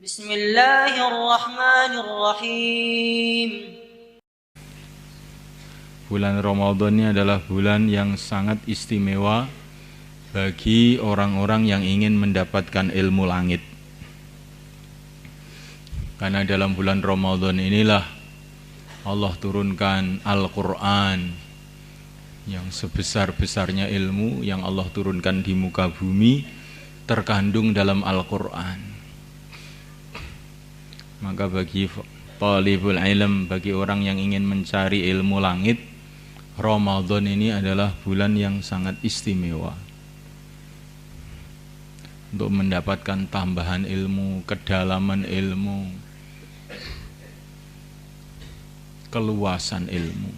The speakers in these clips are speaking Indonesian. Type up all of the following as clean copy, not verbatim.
Bismillahirrahmanirrahim. Bulan Ramadan ini adalah bulan yang sangat istimewa bagi orang-orang yang ingin mendapatkan ilmu langit. Karena dalam bulan Ramadan inilah Allah turunkan Al-Quran yang sebesar-besarnya ilmu yang Allah turunkan di muka bumi terkandung dalam Al-Quran. Maka bagi talibul ilm, bagi orang yang ingin mencari ilmu langit, Ramadan ini adalah bulan yang sangat istimewa untuk mendapatkan tambahan ilmu, kedalaman ilmu, keluasan ilmu.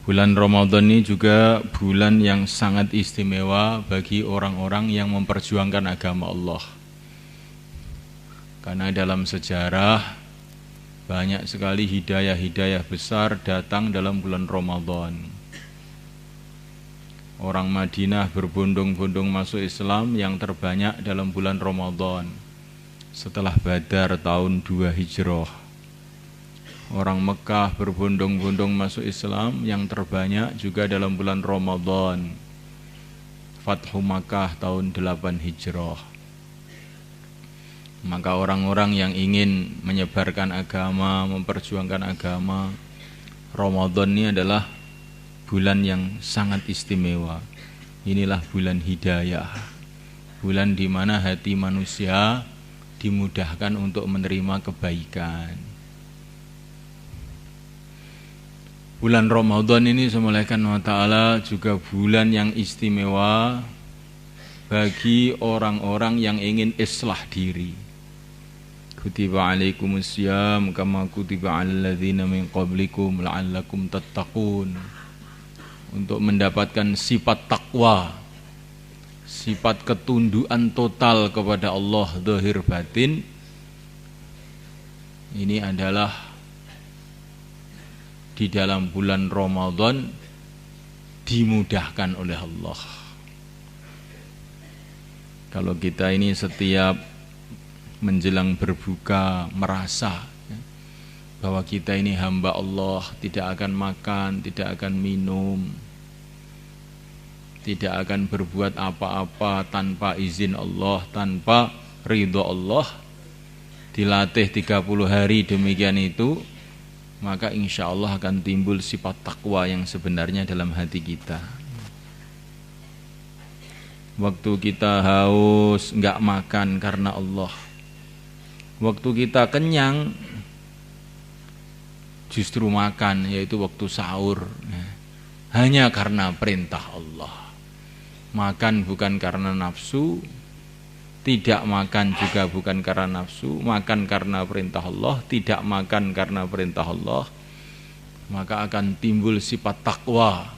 Bulan Ramadan ini juga bulan yang sangat istimewa bagi orang-orang yang memperjuangkan agama Allah. Karena dalam sejarah banyak sekali hidayah-hidayah besar datang dalam bulan Ramadan. Orang Madinah berbondong-bondong masuk Islam yang terbanyak dalam bulan Ramadan setelah Badar tahun 2 Hijrah. Orang Mekah berbondong-bondong masuk Islam yang terbanyak juga dalam bulan Ramadan. Fathu Makkah tahun 8 Hijrah. Maka orang-orang yang ingin menyebarkan agama, memperjuangkan agama, Ramadan ini adalah bulan yang sangat istimewa. Inilah bulan hidayah, bulan di mana hati manusia dimudahkan untuk menerima kebaikan. Bulan Ramadan ini semulaikan wa ta'ala juga bulan yang istimewa bagi orang-orang yang ingin islah diri. Kutiba alaikumusiyam kama kutiba alal ladzina min qablikum la'allakum tattaqun. Untuk mendapatkan sifat takwa, sifat ketundukan total kepada Allah zahir batin, ini adalah di dalam bulan Ramadan dimudahkan oleh Allah. Kalau kita ini setiap menjelang berbuka merasa bahwa kita ini hamba Allah, tidak akan makan, tidak akan minum, tidak akan berbuat apa-apa tanpa izin Allah, tanpa ridho Allah, dilatih 30 hari demikian itu, maka insya Allah akan timbul sifat takwa yang sebenarnya dalam hati kita. Waktu kita haus, enggak makan karena Allah. Waktu kita kenyang, justru makan, yaitu waktu sahur, hanya karena perintah Allah. Makan bukan karena nafsu, tidak makan juga bukan karena nafsu, makan karena perintah Allah, tidak makan karena perintah Allah, maka akan timbul sifat takwa.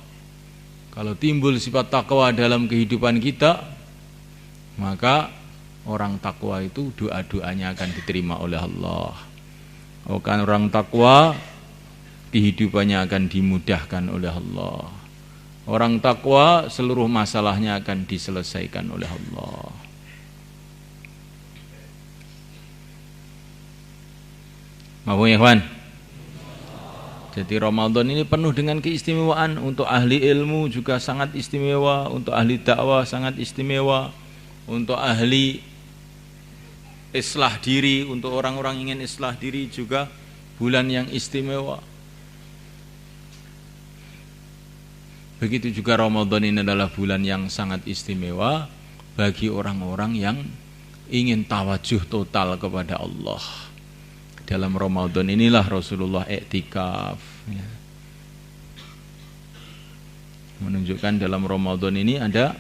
Kalau timbul sifat takwa dalam kehidupan kita, maka orang takwa itu doa-doanya akan diterima oleh Allah. Orang takwa kehidupannya akan dimudahkan oleh Allah. Orang takwa seluruh masalahnya akan diselesaikan oleh Allah. Maaf ya ikhwan. Jadi Ramadan ini penuh dengan keistimewaan. Untuk ahli ilmu juga sangat istimewa, untuk ahli dakwah sangat istimewa, untuk ahli islah diri, untuk orang-orang ingin islah diri juga bulan yang istimewa. Begitu juga Ramadan ini adalah bulan yang sangat istimewa bagi orang-orang yang ingin tawajuh total kepada Allah. Dalam Ramadan inilah Rasulullah iktikaf, ya. Menunjukkan dalam Ramadan ini ada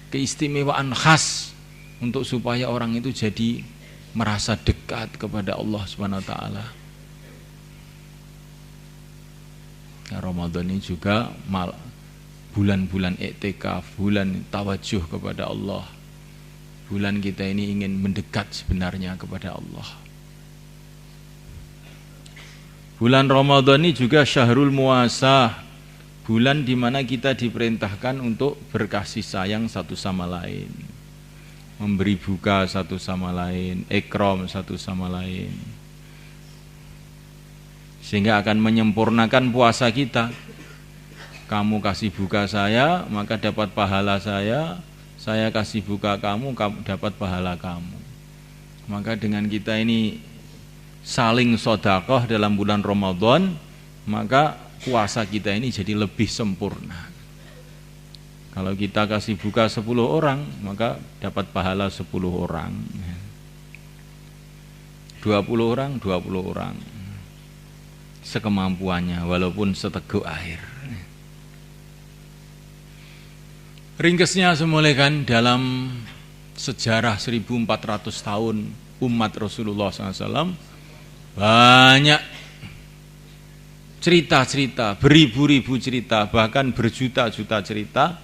keistimewaan khas untuk supaya orang itu jadi merasa dekat kepada Allah Subhanahu wa taala. Nah, Ramadan ini juga bulan-bulan iktikaf, bulan tawajuh kepada Allah. Bulan kita ini ingin mendekat sebenarnya kepada Allah. Bulan Ramadan ini juga syahrul muasah, bulan di mana kita diperintahkan untuk berkasih sayang satu sama lain. memberi buka satu sama lain, ikram satu sama lain. Sehingga akan menyempurnakan puasa kita. Kamu kasih buka saya, maka dapat pahala saya kasih buka kamu dapat pahala kamu. Maka dengan kita ini saling sedekah dalam bulan Ramadan, maka puasa kita ini jadi lebih sempurna. Kalau kita kasih buka 10 orang, maka dapat pahala 10 orang. 20 orang, 20 orang. Sekemampuannya, walaupun seteguk air. Ringkesnya semula kan dalam sejarah 1400 tahun umat Rasulullah SAW, banyak cerita-cerita, beribu-ribu cerita, bahkan berjuta-juta cerita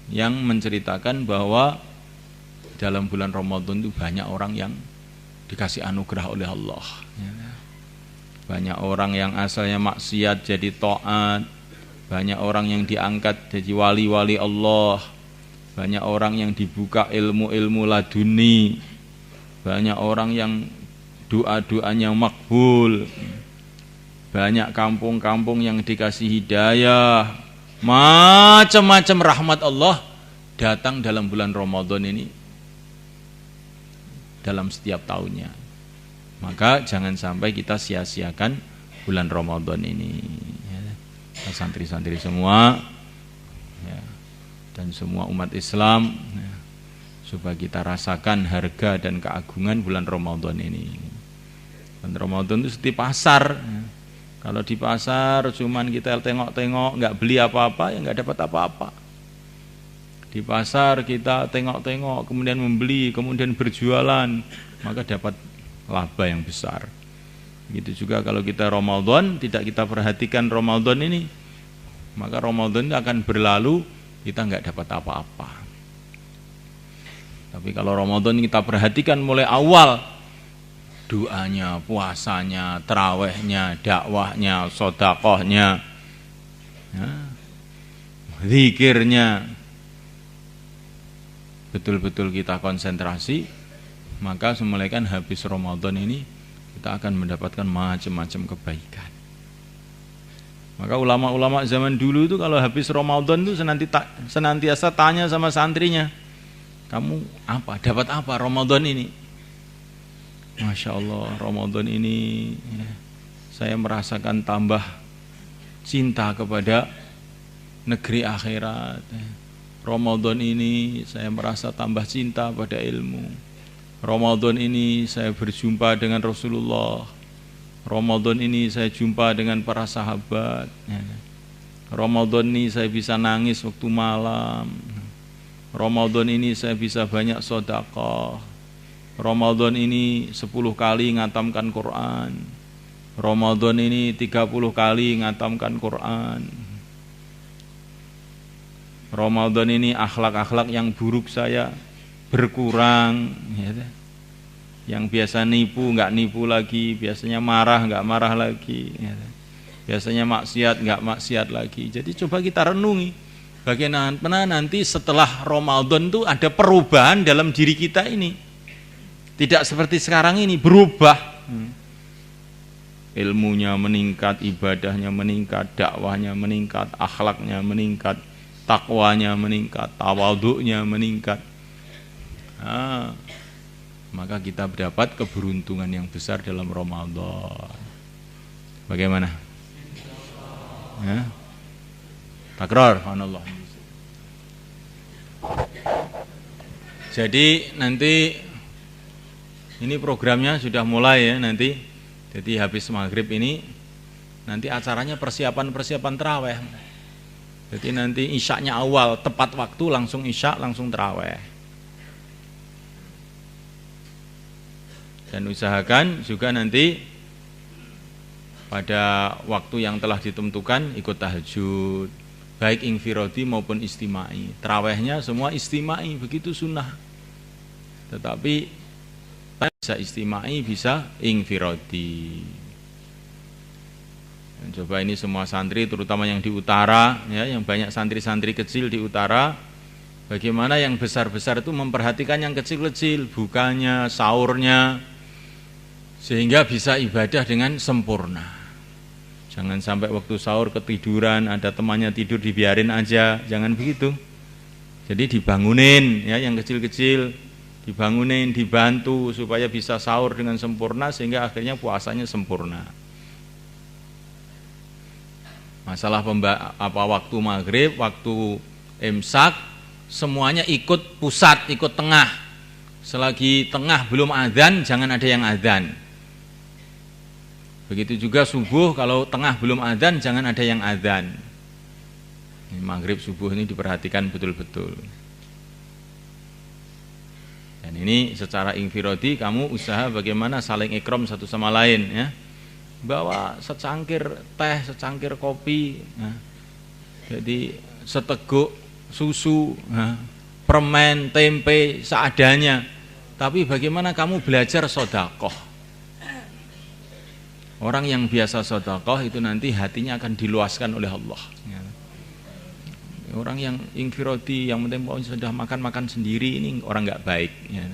yang menceritakan bahwa dalam bulan Ramadan itu banyak orang yang dikasih anugerah oleh Allah. Banyak orang yang asalnya maksiat jadi taat, banyak orang yang diangkat jadi wali-wali Allah, banyak orang yang dibuka ilmu-ilmu laduni, banyak orang yang doa-doanya makbul, banyak kampung-kampung yang dikasih hidayah, macam-macam rahmat Allah datang dalam bulan Ramadan ini dalam setiap tahunnya. Maka jangan sampai kita sia-siakan bulan Ramadan ini. Santri-santri semua ya, dan semua umat Islam ya, supaya kita rasakan harga dan keagungan bulan Ramadan ini. Bulan Ramadan itu seperti pasar ya. Kalau di pasar cuman kita tengok-tengok, nggak beli apa-apa, ya nggak dapat apa-apa. Di pasar kita tengok-tengok, kemudian membeli, kemudian berjualan, maka dapat laba yang besar. Begitu juga kalau kita Ramadan, tidak kita perhatikan Ramadan ini, maka Ramadan akan berlalu, kita nggak dapat apa-apa. Tapi kalau Ramadan kita perhatikan mulai awal, doanya, puasanya, tarawehnya, dakwahnya, sedekahnya, ya, zikirnya, betul-betul kita konsentrasi, maka semulaikan habis Ramadan ini kita akan mendapatkan macam-macam kebaikan. Maka ulama-ulama zaman dulu itu kalau habis Ramadan itu senantiasa tanya sama santrinya, kamu apa? Dapat apa Ramadan ini? Masya Allah, Ramadan ini ya, saya merasakan tambah cinta kepada negeri akhirat. Ramadan ini saya merasa tambah cinta pada ilmu. Ramadan ini saya berjumpa dengan Rasulullah. Ramadan ini saya jumpa dengan para sahabat. Ramadan ini saya bisa nangis waktu malam. Ramadan ini saya bisa banyak sedekah. Ramadan ini 10 kali ngatamkan Quran. Ramadan ini 30 kali ngatamkan Quran. Ramadan ini akhlak-akhlak yang buruk saya berkurang ya. Yang biasa nipu nggak nipu lagi, biasanya marah nggak marah lagi ya. Biasanya maksiat nggak maksiat lagi. Jadi coba kita renungi bagaimana nanti setelah Ramadan itu ada perubahan dalam diri kita ini. Tidak seperti sekarang ini, berubah. Ilmunya meningkat, ibadahnya meningkat, dakwahnya meningkat, akhlaknya meningkat, takwanya meningkat, tawadhu'nya meningkat. Maka kita mendapat keberuntungan yang besar dalam Ramadan. Bagaimana? Ya? Takrar, subhanallah. Jadi nanti ini programnya sudah mulai ya nanti. Jadi habis maghrib ini nanti acaranya persiapan taraweh. Jadi nanti isyaknya awal tepat waktu langsung isyak langsung taraweh. Dan usahakan juga nanti pada waktu yang telah ditentukan ikut tahajud, baik infirodi maupun istimai. Tarawehnya semua istimai, begitu sunnah. Tetapi bisa istimai, bisa infirodi. Coba ini semua santri, terutama yang di utara, ya, yang banyak santri-santri kecil di utara, Bagaimana yang besar-besar itu memperhatikan yang kecil-kecil, bukannya, sahurnya, sehingga bisa ibadah dengan sempurna. Jangan sampai waktu sahur ketiduran, ada temannya tidur dibiarin aja, jangan begitu. Jadi dibangunin ya yang kecil-kecil, dibangunin, dibantu supaya bisa sahur dengan sempurna sehingga akhirnya puasanya sempurna. Masalah waktu maghrib, waktu imsak, semuanya ikut pusat, ikut tengah. Selagi tengah belum adzan, jangan ada yang adzan. Begitu juga subuh, kalau tengah belum adzan, jangan ada yang adzan. Maghrib, subuh ini diperhatikan betul-betul. Dan ini secara infiradi kamu usaha bagaimana saling ikram satu sama lain ya. Bawa secangkir teh, secangkir kopi ya. Jadi seteguk susu ya. Permen, tempe seadanya. Tapi bagaimana kamu belajar sedekah? Orang yang biasa sedekah itu nanti hatinya akan diluaskan oleh Allah ya. Orang yang infiradi, yang penting sudah makan sendiri, ini orang nggak baik ya.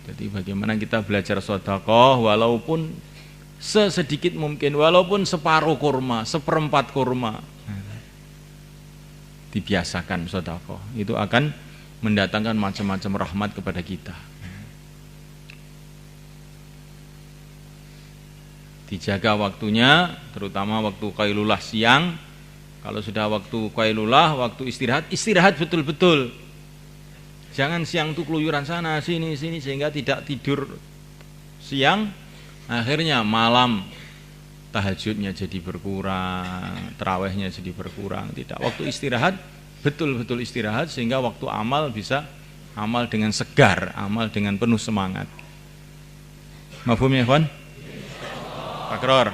Jadi bagaimana kita belajar sedekah walaupun sesedikit mungkin, walaupun separuh kurma, seperempat kurma, dibiasakan sedekah. Itu akan mendatangkan macam-macam rahmat kepada kita. Dijaga waktunya, terutama waktu qailulah siang. Kalau sudah waktu qailulah, waktu istirahat betul-betul. Jangan siang itu keluyuran sana sini sehingga tidak tidur siang, akhirnya malam tahajudnya jadi berkurang, tarawihnya jadi berkurang. Tidak, waktu istirahat betul-betul istirahat sehingga waktu amal bisa amal dengan segar, amal dengan penuh semangat. Mafhum ya, kawan? Takror.